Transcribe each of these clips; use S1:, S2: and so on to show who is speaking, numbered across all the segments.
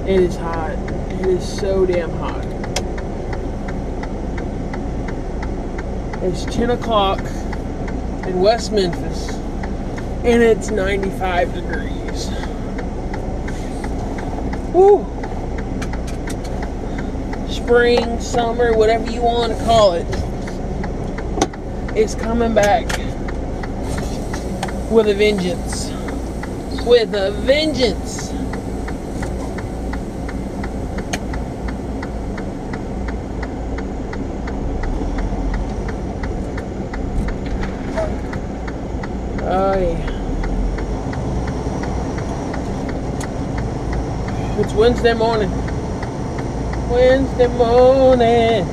S1: It is hot. It is so damn hot. It's 10 o'clock in West Memphis, and it's 95 degrees. Woo! Spring, summer, whatever you want to call it, is coming back with a vengeance. With a vengeance. Oh yeah. It's Wednesday morning. Wednesday morning.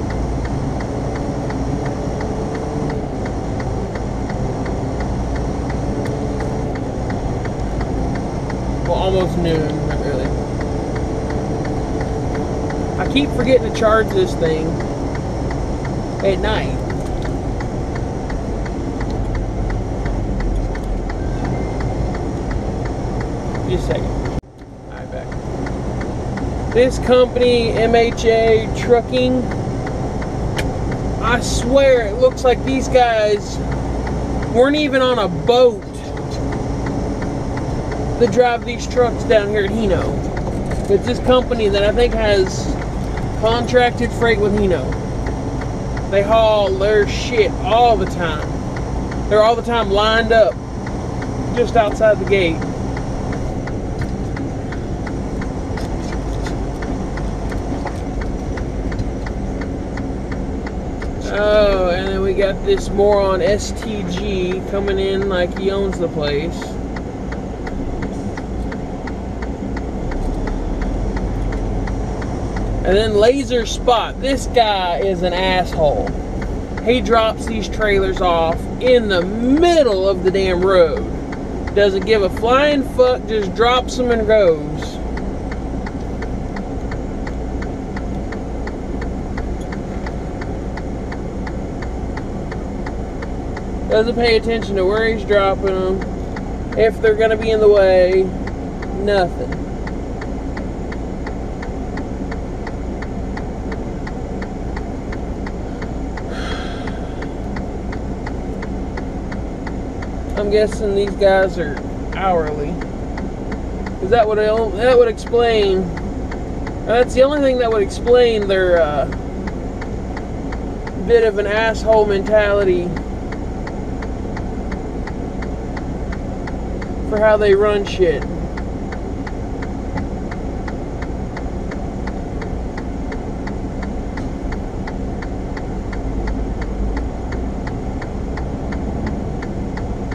S1: Well, almost noon, not really. I keep forgetting to charge this thing at night. Just a second. Alright, back. This company, MHA Trucking, I swear it looks like these guys weren't even on a boat that drive these trucks down here at Hino. It's this company that I think has contracted freight with Hino. They haul their shit all the time. They're all the time lined up just outside the gate. Oh, and then we got this moron STG coming in like he owns the place. And then Laser Spot. This guy is an asshole. He drops these trailers off in the middle of the damn road. Doesn't give a flying fuck, just drops them and goes. Doesn't pay attention to where he's dropping them, if they're going to be in the way, nothing. I'm guessing these guys are hourly. Because that would explain, that's the only thing that would explain their bit of an asshole mentality for how they run shit.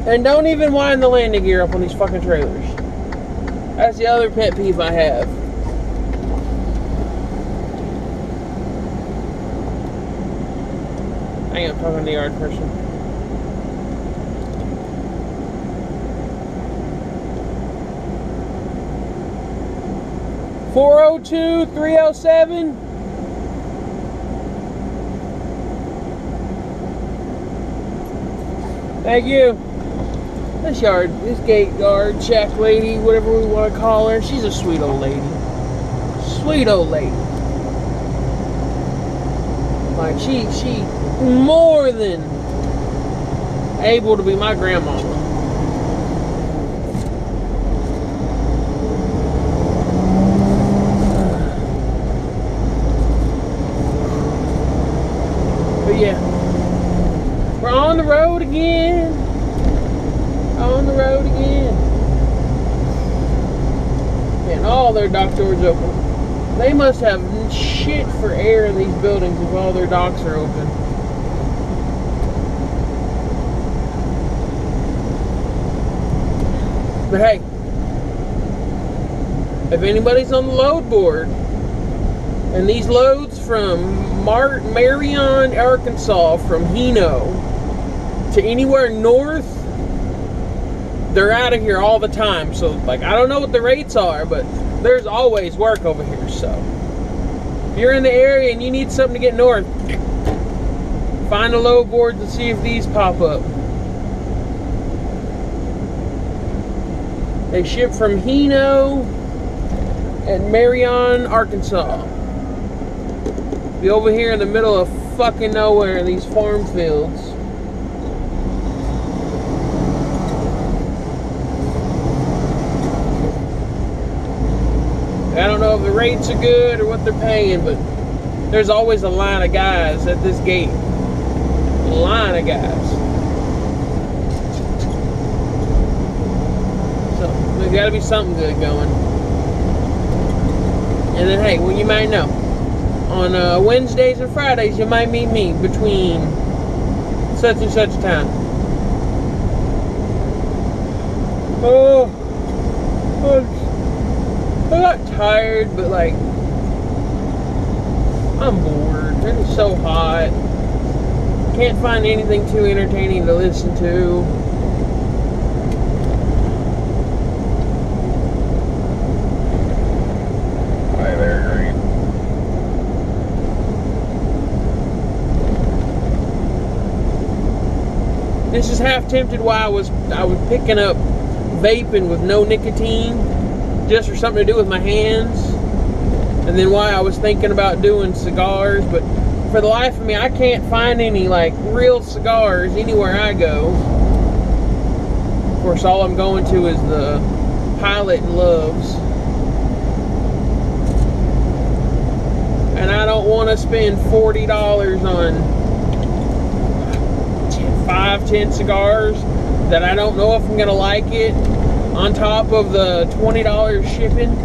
S1: And don't even wind the landing gear up on these fucking trailers. That's the other pet peeve I have. Hang on, I'm talking to the yard person. $402-307. Thank you. This gate guard, check lady, whatever we want to call her, she's a sweet old lady. Sweet old lady. Like, she more than able to be my grandmama. But yeah, we're on the road again. On the road again. And all their dock doors open. They must have shit for air in these buildings if all their docks are open. But hey, if anybody's on the load board and these loads from Marion, Arkansas, from Hino to anywhere north, they're out of here all the time. So, like, I don't know what the rates are, but there's always work over here. So, if you're in the area and you need something to get north, find a load board and see if these pop up. They ship from Hino at Marion, Arkansas. Be over here in the middle of fucking nowhere in these farm fields. I don't know if the rates are good or what they're paying, but there's always a line of guys at this gate. A line of guys. So there's got to be something good going. And then, hey, well, you might know, on Wednesdays and Fridays, you might meet me between such and such time. Oh, I'm not tired, but like, I'm bored. It's so hot. Can't find anything too entertaining to listen to.
S2: Hi there, Green.
S1: This is half tempted why I was picking up vaping with no nicotine, just for something to do with my hands, and then why I was thinking about doing cigars, but for the life of me, I can't find any like real cigars anywhere I go. Of course, all I'm going to is the Pilot and Loves, and I don't want to spend $40 on 5-10 cigars that I don't know if I'm gonna like it, on top of the $20 shipping.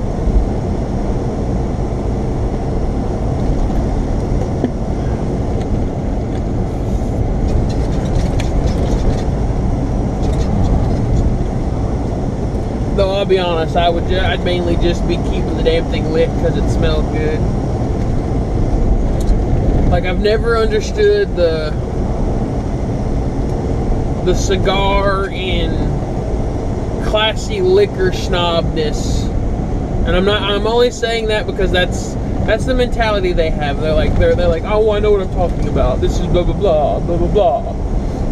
S1: Though I'll be honest, I'd mainly just be keeping the damn thing lit because it smelled good. Like, I've never understood the cigar and classy liquor snobness, and I'm only saying that because that's the mentality they have. They're like, oh, I know what I'm talking about. This is blah blah blah blah blah blah,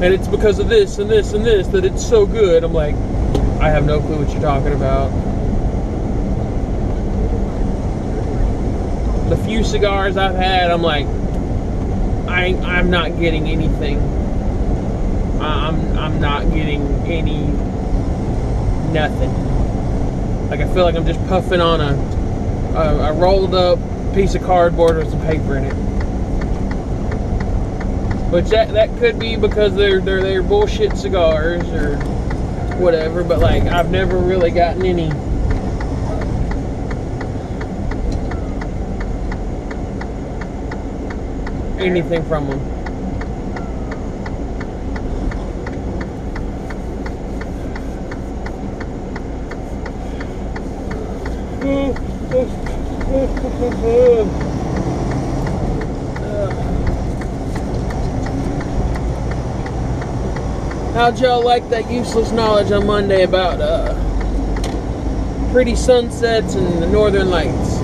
S1: and it's because of this and this and this that it's so good. I'm like, I have no clue what you're talking about. The few cigars I've had, I'm like, I'm not getting anything. I'm not getting any nothing. Like, I feel like I'm just puffing on a rolled up piece of cardboard with some paper in it. Which that could be because they're bullshit cigars or whatever, but like, I've never really gotten anything from them. How'd y'all like that useless knowledge on Monday about pretty sunsets and the northern lights?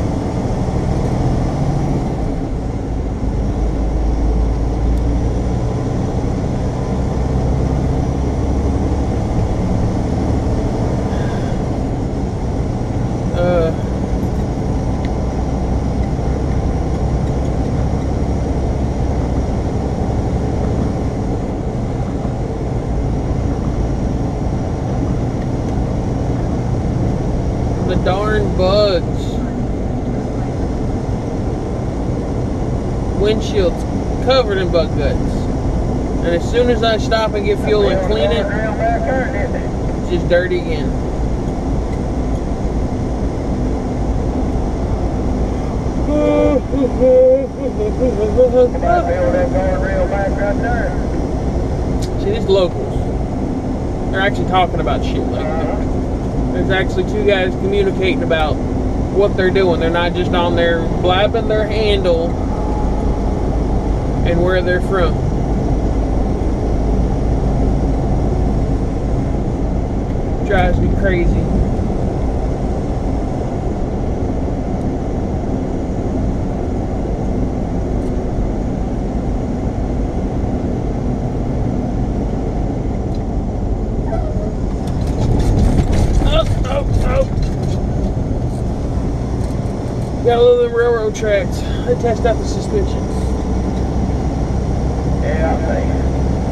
S1: Darn bugs. Windshield's covered in bug guts. And as soon as I stop and get fuel and clean it, it's just dirty again. See, these locals, they're actually talking about shit like that. There's actually two guys communicating about what they're doing. They're not just on there blabbing their handle and where they're from. Drives me crazy. Gotta love them railroad tracks. They test out the suspension.
S2: Yeah, I think.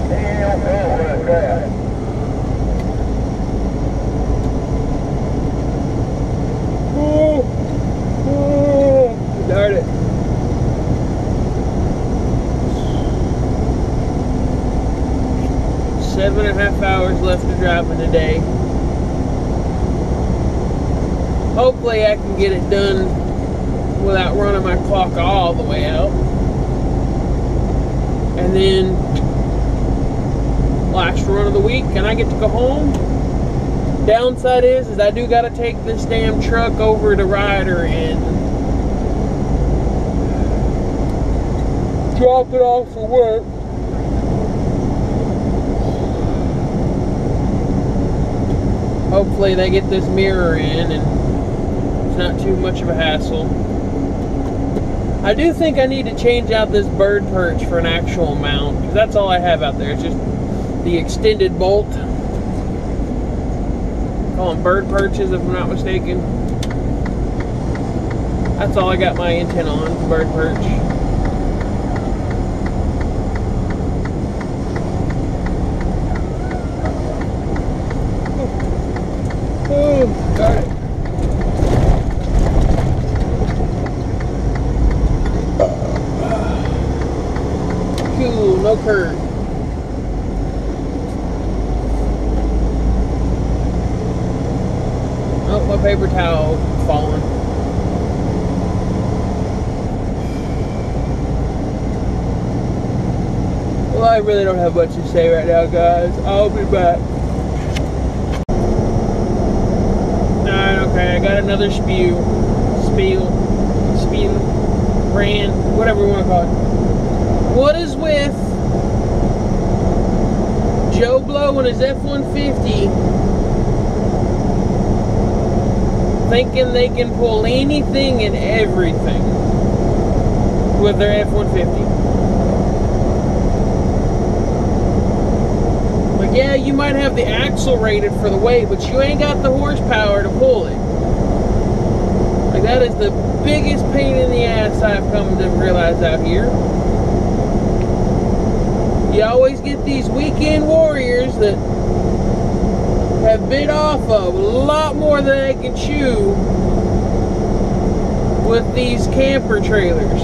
S2: They don't know where it's at.
S1: Oh, darn it. Seven and a half hours left to driving today. Hopefully I can get it done without running my clock all the way out. And then last run of the week and I get to go home. Downside is I do gotta take this damn truck over to Ryder and drop it off for work. Hopefully they get this mirror in and it's not too much of a hassle. I do think I need to change out this bird perch for an actual mount, because that's all I have out there. It's just the extended bolt. Call them bird perches if I'm not mistaken. That's all I got my antenna on, bird perch. Oh, got it. Cool, no curve. Oh, my paper towel falling. Well, I really don't have much to say right now, guys. I'll be back. Okay, I got another spiel, brand, whatever you want to call it. What is with Joe Blow and his F-150 thinking they can pull anything and everything with their F-150? Like, yeah, you might have the axle rated for the weight, but you ain't got the horsepower to pull it. Like, that is the biggest pain in the ass I've come to realize out here. You always get these weekend warriors that have bit off a lot more than they can chew with these camper trailers.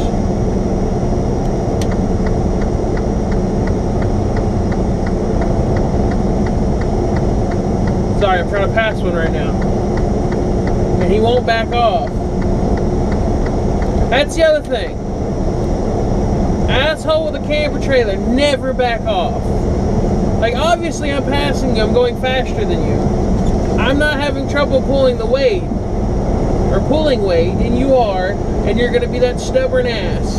S1: Sorry, I'm trying to pass one right now. And he won't back off. That's the other thing. Asshole with a camper trailer, never back off. Like, obviously I'm passing you, I'm going faster than you. I'm not having trouble pulling the weight, or pulling weight, and you are, and you're gonna be that stubborn ass.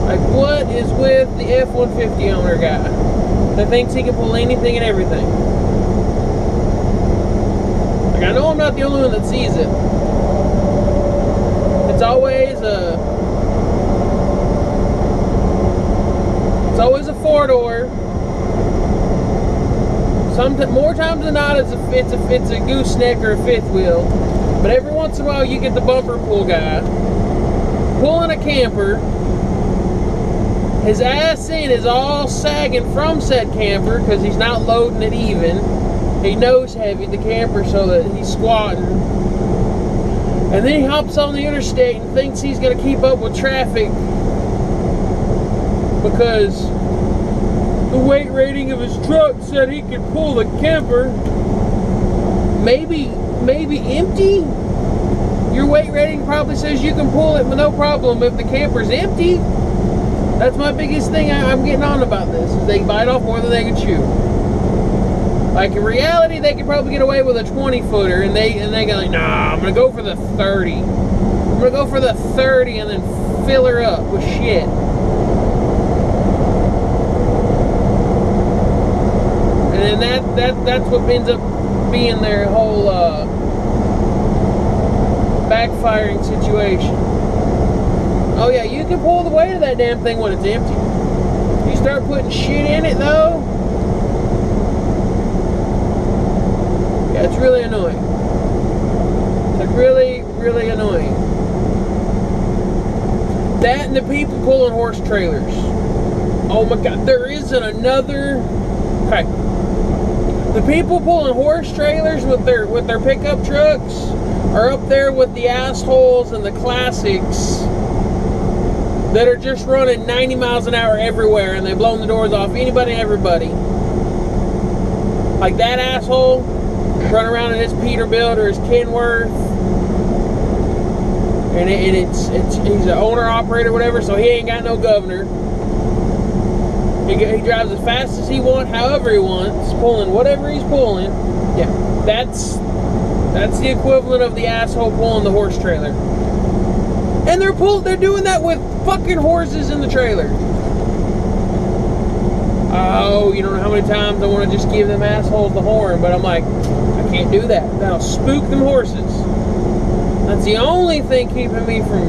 S1: Like, what is with the F-150 owner guy that thinks he can pull anything and everything? Like, I know I'm not the only one that sees it. It's always a four-door. More times than not, it's a gooseneck or a fifth wheel. But every once in a while, you get the bumper pull guy pulling a camper. His ass end is all sagging from said camper because he's not loading it even. He nose heavy the camper so that he's squatting. And then he hops on the interstate and thinks he's going to keep up with traffic because the weight rating of his truck said he could pull the camper. Maybe empty? Your weight rating probably says you can pull it with no problem if the camper's empty. That's my biggest thing I'm getting on about this, is they bite off more than they can chew. Like, in reality, they could probably get away with a 20-footer, and they go like, nah, I'm gonna go for the 30. I'm gonna go for the 30 and then fill her up with shit. And then that's what ends up being their whole backfiring situation. Oh yeah, you can pull the weight of that damn thing when it's empty. You start putting shit in it though, yeah, it's really annoying. It's like really, really annoying. That and the people pulling horse trailers. Oh my God, there isn't another. Okay. The people pulling horse trailers with their pickup trucks are up there with the assholes and the classics that are just running 90 miles an hour everywhere, and they've blown the doors off anybody and everybody. Like that asshole running around in his Peterbilt or his Kenworth, and he's an owner operator, whatever, so he ain't got no governor. He drives as fast as he wants, however he wants, pulling whatever he's pulling. Yeah, that's the equivalent of the asshole pulling the horse trailer. And they're doing that with fucking horses in the trailer. Oh, you don't know how many times I want to just give them assholes the horn, but I'm like, I can't do that. That'll spook them horses. That's the only thing keeping me from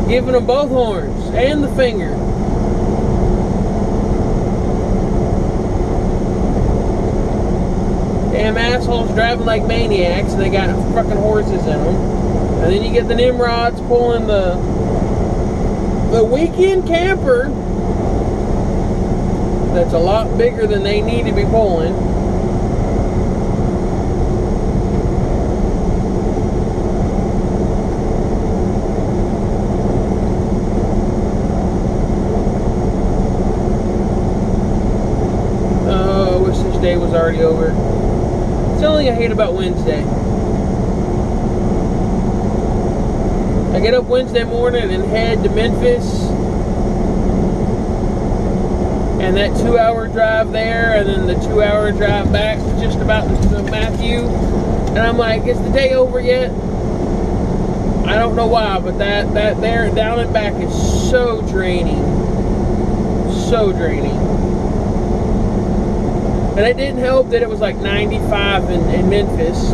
S1: giving them both horns and the finger. Damn assholes driving like maniacs, and they got fucking horses in them. And then you get the Nimrods pulling the weekend camper that's a lot bigger than they need to be pulling. Oh, I wish this day was already over. It's the only thing I hate about Wednesday. I get up Wednesday morning and head to Memphis, and that 2-hour drive there, and then the 2-hour drive back just about to Matthew, and I'm like, is the day over yet? I don't know why, but that there down and back is so draining, so draining. And it didn't help that it was like 95 in Memphis.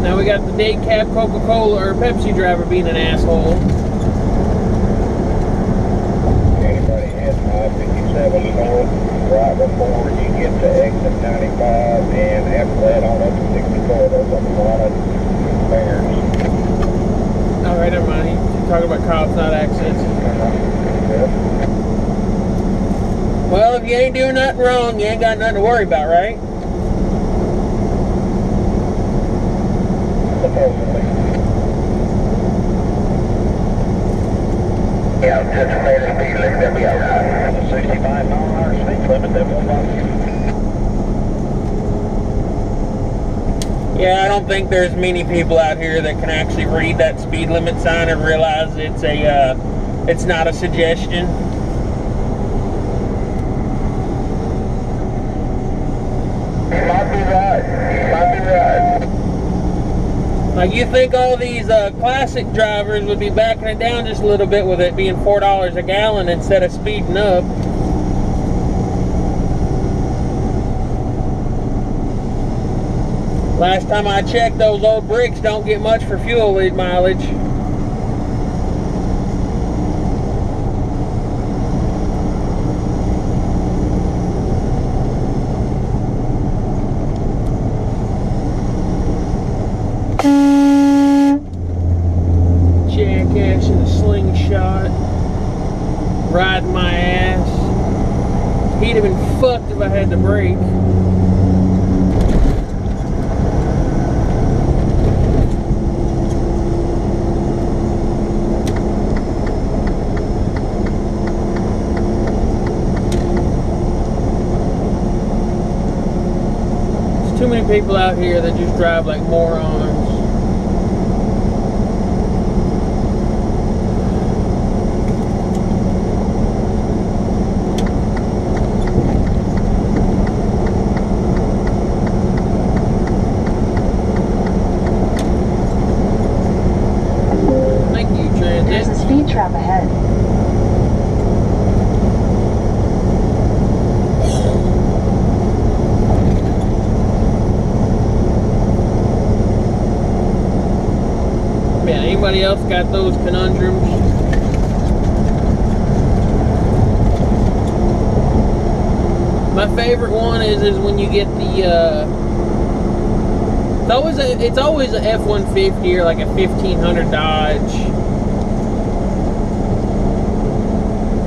S1: Now we got the day cab Coca-Cola or Pepsi driver being an asshole.
S2: Anybody heading I-57 north, right before you get to exit 95, and after that on up to 64, there's a lot of bears.
S1: Alright, never mind. You're talking about cops, not accidents. Well, if you ain't doing nothing wrong, you ain't got nothing to worry about, right?
S2: Supposedly. Yeah, anticipated speed limit that we have. 65 mile an hour speed limit that we'll run.
S1: Yeah, I don't think there's many people out here that can actually read that speed limit sign and realize it's not a suggestion.
S2: You might be right. You might be right.
S1: Like, you think all these classic drivers would be backing it down just a little bit with it being $4 a gallon instead of speeding up. Last time I checked, those old bricks don't get much for fuel mileage. Jackass in a slingshot, riding my ass. He'd have been fucked if I had to brake. Too many people out here that just drive like morons. Thank you, Transit.
S3: There's a speed trap ahead.
S1: Yeah, anybody else got those conundrums? favorite one is when you get the it's always a F-150 or like a 1500 Dodge,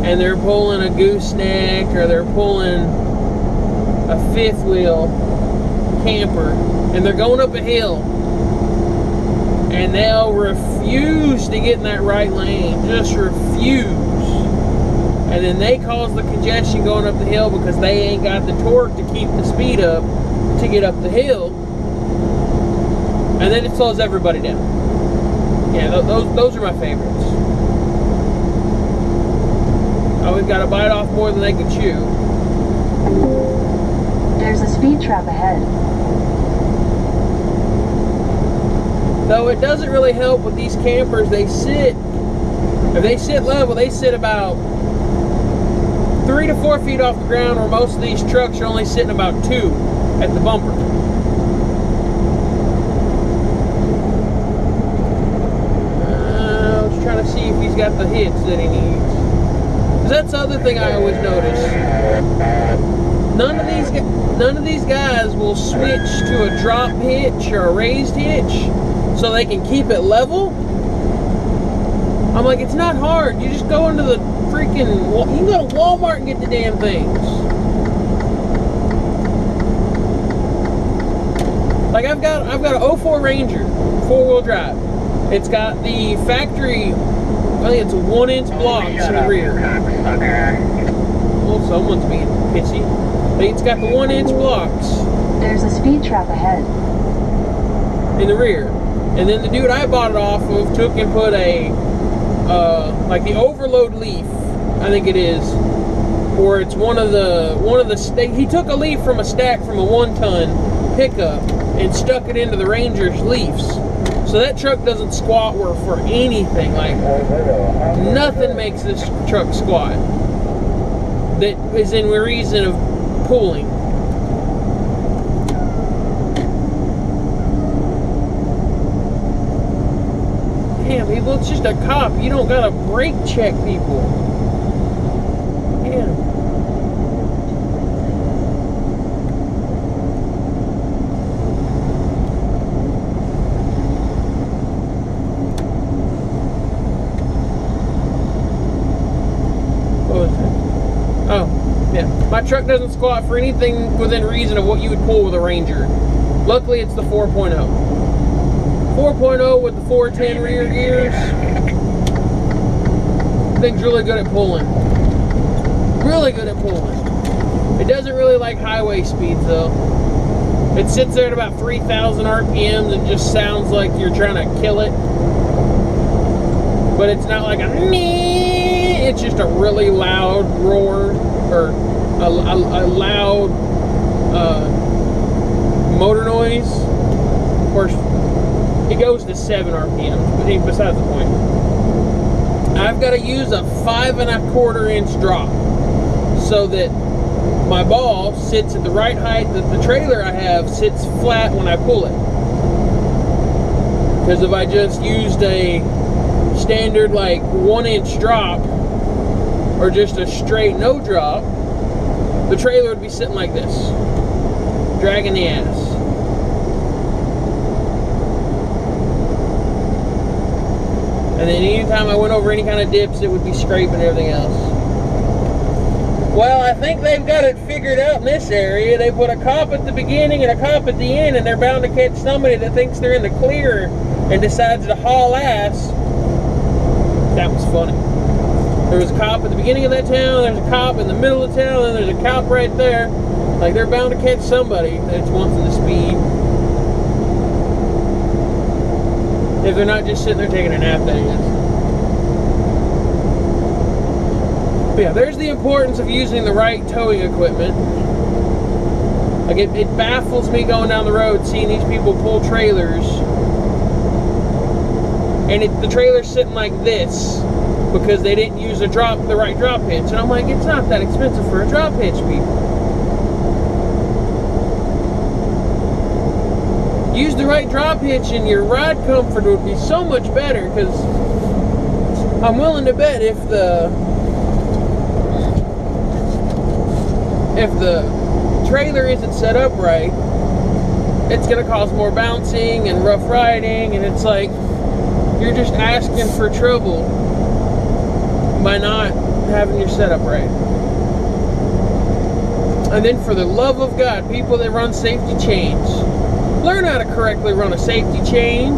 S1: and they're pulling a gooseneck or they're pulling a fifth wheel camper, and they're going up a hill, and they'll refuse to get in that right lane, just refuse. And then they cause the congestion going up the hill because they ain't got the torque to keep the speed up to get up the hill. And then it slows everybody down. Yeah, those are my favorites. Always got to bite off more than they can chew.
S3: There's a speed trap ahead.
S1: Though it doesn't really help with these campers. If they sit level, they sit about 3 to 4 feet off the ground, where most of these trucks are only sitting about 2 at the bumper. I was trying to see if he's got the hits that he needs. Because that's the other thing I always notice. None of these guys will switch to a drop hitch or a raised hitch so they can keep it level. I'm like, it's not hard. You just go into the freaking, you can go to Walmart and get the damn things. Like I've got an 04 Ranger, 4-wheel drive. It's got the factory, I think it's 1-inch blocks in the rear. Well, someone's being pissy. It's got the 1-inch blocks.
S3: There's a speed trap ahead.
S1: In the rear. And then the dude I bought it off of took and put a, like the overload leaf, I think it is, or it's one of the, he took a leaf from a stack from a 1-ton pickup and stuck it into the Ranger's leafs. So that truck doesn't squat for anything. Like, nothing makes this truck squat that is in reason of pulling. Damn, people, it's just a cop. You don't gotta brake check people. Damn. What was that? Oh, yeah. My truck doesn't squat for anything within reason of what you would pull with a Ranger. Luckily, it's the 4.0. 4.0 with the 410 rear gears. Thing's really good at pulling. Really good at pulling. It doesn't really like highway speeds though. It sits there at about 3,000 RPMs and just sounds like you're trying to kill it. But it's not like a nee. It's just a really loud roar, or a loud motor noise. Of course, it goes to 7 RPMs, but besides the point. I've got to use a 5 1/4 inch drop so that my ball sits at the right height that the trailer I have sits flat when I pull it. Because if I just used a standard like 1-inch drop or just a straight no drop, the trailer would be sitting like this, dragging the ass. And then anytime I went over any kind of dips, it would be scraping everything else. Well, I think they've got it figured out in this area. They put a cop at the beginning and a cop at the end, and they're bound to catch somebody that thinks they're in the clear and decides to haul ass. That was funny. There was a cop at the beginning of that town, there's a cop in the middle of the town, and there's a cop right there. Like, they're bound to catch somebody that's wanting the speed. If they're not just sitting there taking a nap, that is. But yeah, there's the importance of using the right towing equipment. Like, it baffles me going down the road seeing these people pull trailers, and the trailer's sitting like this because they didn't use the right drop hitch. And I'm like, it's not that expensive for a drop hitch, people. Use the right drop hitch and your ride comfort would be so much better, because I'm willing to bet if the trailer isn't set up right, it's going to cause more bouncing and rough riding, and it's like you're just asking for trouble by not having your setup right. And then for the love of God, people that run safety chains, learn how to correctly run a safety chain.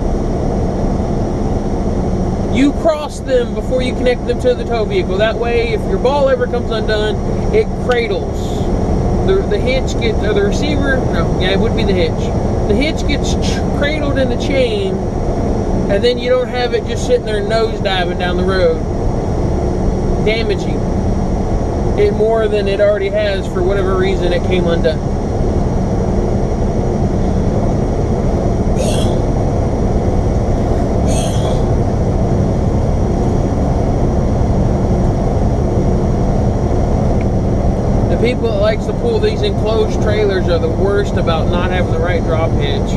S1: You cross them before you connect them to the tow vehicle. That way, if your ball ever comes undone, it cradles. The hitch gets, or the receiver, no, yeah, it would be the hitch. The hitch gets cradled in the chain, and then you don't have it just sitting there nose diving down the road, damaging it more than it already has for whatever reason it came undone. The people that likes to pull these enclosed trailers are the worst about not having the right drop hitch.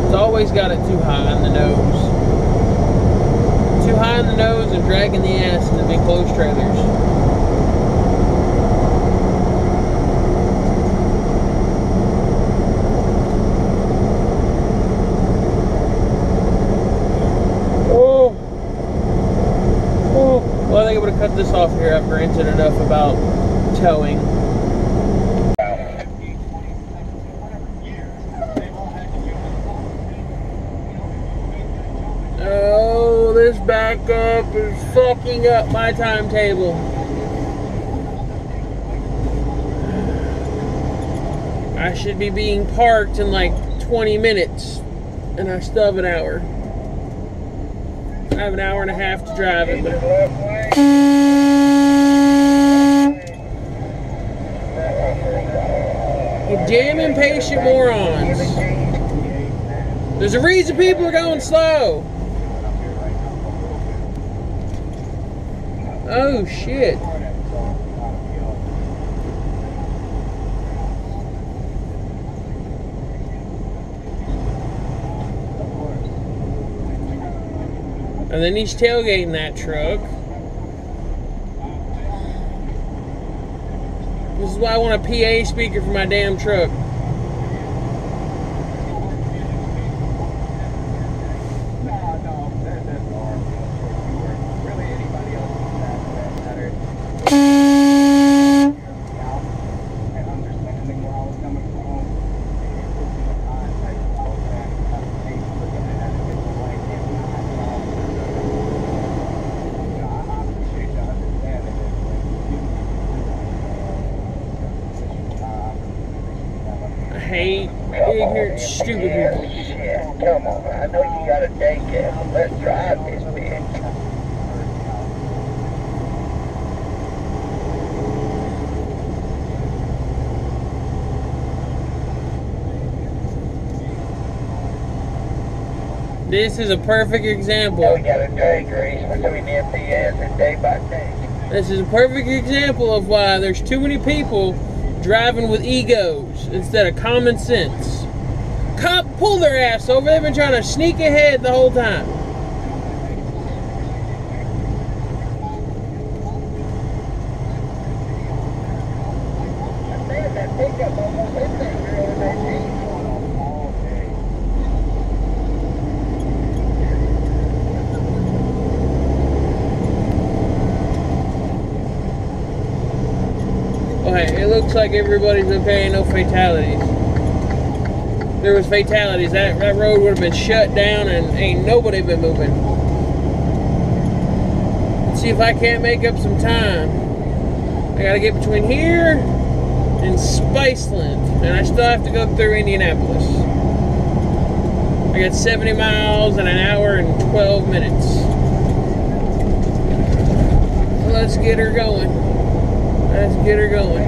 S1: It's always got it too high in the nose. Too high in the nose and dragging the ass in the enclosed trailers. Oh. Well, I think I'm going to cut this off here. I've ranted enough about towing. Oh, this backup is fucking up my timetable. I should be being parked in like 20 minutes, and I still have an hour. I have an hour and a half to drive it. You damn impatient morons. There's a reason people are going slow. Oh shit. And then he's tailgating that truck. This is why I want a PA speaker for my damn truck. I hate ignorant, stupid people.
S2: Come on, I know you got a day cab, but let's drive this bitch.
S1: This is a perfect example.
S2: We got a day grease between MPS and day by day.
S1: This is a perfect example of why there's too many people driving with egos instead of common sense. Cop, pull their ass over. They've been trying to sneak ahead the whole time. Okay, it looks like everybody's okay, no fatalities. There was fatalities. That road would have been shut down and ain't nobody been moving. Let's see if I can't make up some time. I gotta get between here and Spiceland, and I still have to go through Indianapolis. I got 70 miles and an hour and 12 minutes. Let's get her going. Let's get her going.